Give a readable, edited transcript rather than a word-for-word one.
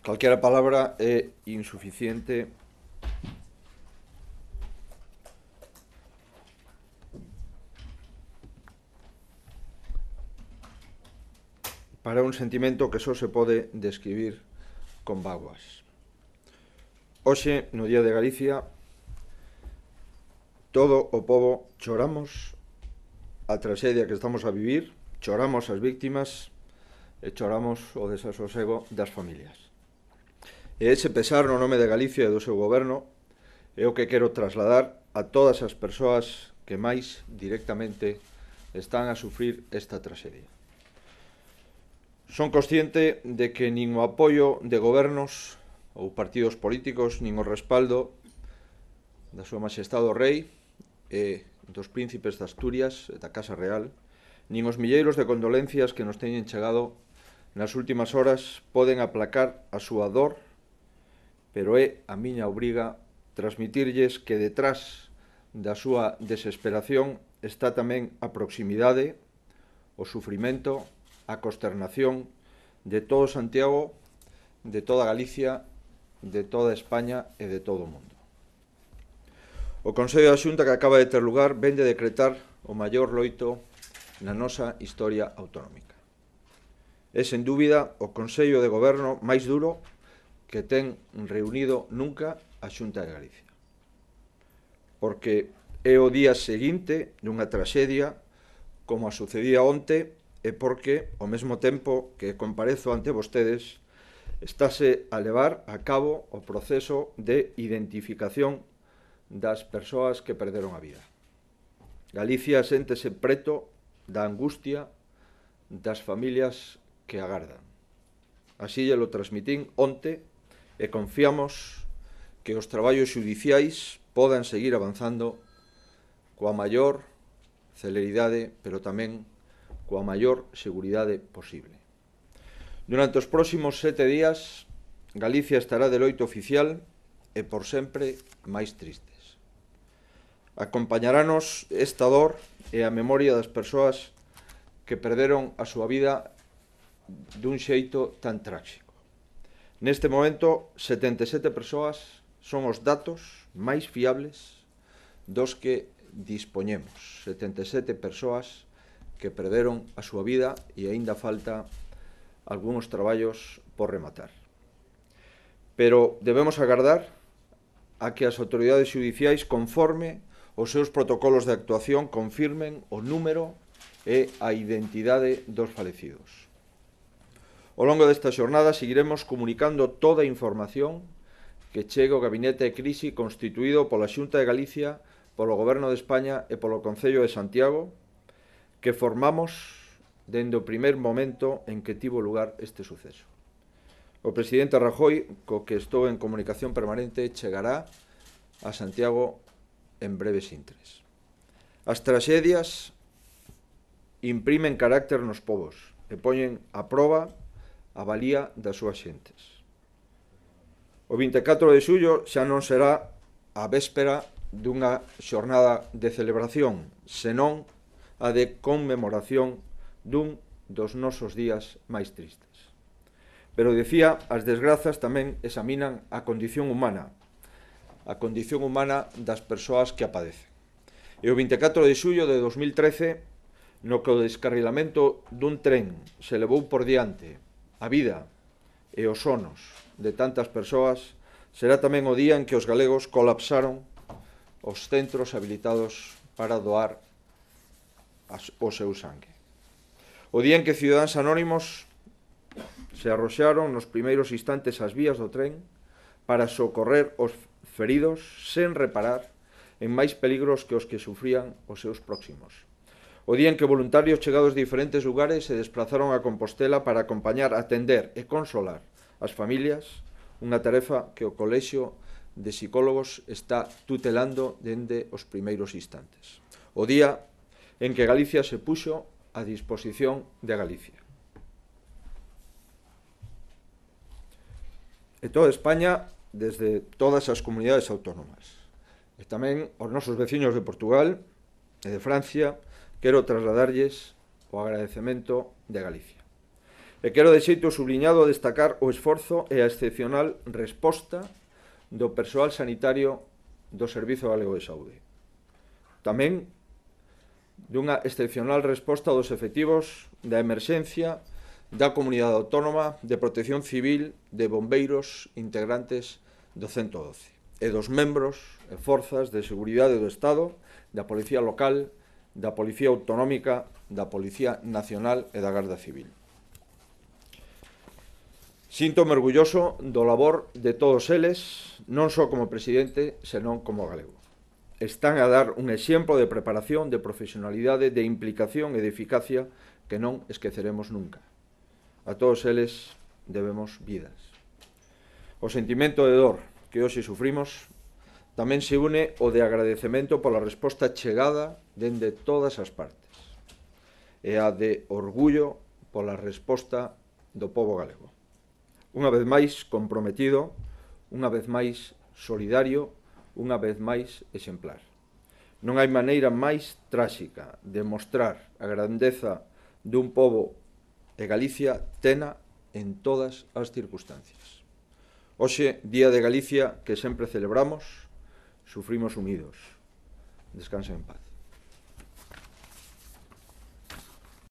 Calquera palabra é insuficiente para un sentimento que só se pode describir con vaguas. Hoxe, no Día de Galicia, todo o pobo choramos a traxedia que estamos a vivir, choramos as víctimas e choramos o desasosego das familias. E ese pesar no nome de Galicia e do seu goberno é o que quero trasladar a todas as persoas que máis directamente están a sufrir esta traxedia. Son consciente de que nin o apoio de gobernos ou partidos políticos, nin o respaldo da súa Majestade o Rei e dos príncipes de Asturias e da Casa Real, nin os milleiros de condolencias que nos teñen chegado nas últimas horas poden aplacar a súa dor, pero é a miña obriga transmitirlles que detrás da súa desesperación está tamén a proximidade, o sufrimento, a consternación de todo Santiago, de toda Galicia, de toda España e de todo o mundo. O Consello da Xunta que acaba de ter lugar vén de decretar o maior loito na nosa historia autonómica. É, sen dúbida, o Consello de Goberno máis duro que ten reunido nunca a Xunta de Galicia. Porque é o día seguinte dunha traxedia como a sucedía onte e porque, ao mesmo tempo que comparezo ante vostedes, estáse a levar a cabo o proceso de identificación das persoas que perderon a vida. Galicia séntese preto da angustia das familias que agardan. Así lle lo transmitín onte e confiamos que os traballos xudiciais podan seguir avanzando coa maior celeridade, pero tamén coa maior seguridade posible. Durante os próximos 7 días, Galicia estará de loito oficial e por sempre máis tristes. Acompañaranos esta dor e a memoria das persoas que perderon a súa vida dun xeito tan tráxico. Neste momento, 77 persoas son os datos máis fiables dos que dispoñemos. 77 persoas que perderon a súa vida e aínda falta algúns traballos por rematar. Pero debemos agardar a que as autoridades xudiciais, conforme os seus protocolos de actuación, confirmen o número e a identidade dos falecidos. Ao longo desta xornada seguiremos comunicando toda a información que chegue ao Gabinete de Crise constituído pola Xunta de Galicia, polo Goberno de España e polo Concello de Santiago, que formamos dende o primer momento en que tivo lugar este suceso. O presidente Rajoy, co que estou en comunicación permanente, chegará a Santiago en breves intres. As traxedias imprimen carácter nos povos e poñen a proba a valía das súas xentes. O 24 de xullo xa non será a véspera dunha xornada de celebración, senón a de conmemoración dun dos nosos días máis tristes. Pero, dicía, as desgrazas tamén examinan a condición humana das persoas que a padecen. E o 24 de xullo de 2013, no que o descarrilamento dun tren se levou por diante a vida e os sonos de tantas persoas, será tamén o día en que os galegos colapsaron os centros habilitados para doar o seu sangue. O día en que cidadáns anónimos se arroxaron nos primeiros instantes ás vías do tren para socorrer os feridos sen reparar en máis peligros que os que sufrían os seus próximos. O día en que voluntarios chegados de diferentes lugares se desplazaron a Compostela para acompañar, atender e consolar as familias, unha tarefa que o Colexio de Psicólogos está tutelando dende os primeiros instantes. O día en que Galicia se puxo a disposición de Galicia. E toda España, desde todas as comunidades autónomas. E tamén aos nosos veciños de Portugal e de Francia, quero trasladarlles o agradecemento de Galicia. E quero de xeito subliñado destacar o esforzo e a excepcional resposta do persoal sanitario do Servizo Galego de Saúde. Tamén dunha excepcional resposta dos efectivos da emerxencia, da Comunidade Autónoma, de Protección Civil, de bombeiros integrantes do 112 e dos membros e forzas de seguridade do Estado, da Policía Local, da Policía Autonómica, da Policía Nacional e da Garda Civil. Síntome orgulloso do labor de todos eles, non só como presidente, senón como galego. Están a dar un exemplo de preparación, de profesionalidade, de implicación e de eficacia que non esqueceremos nunca. A todos eles debemos vidas. O sentimento de dor que hoxe sufrimos tamén se une o de agradecemento pola resposta chegada dende todas as partes e a de orgullo pola resposta do pobo galego. Unha vez máis comprometido, unha vez máis solidario, unha vez máis exemplar. Non hai maneira máis tráxica de mostrar a grandeza dun pobo e Galicia tena en todas as circunstancias. Hoxe, Día de Galicia, que sempre celebramos, sufrimos unidos. Descansen en paz.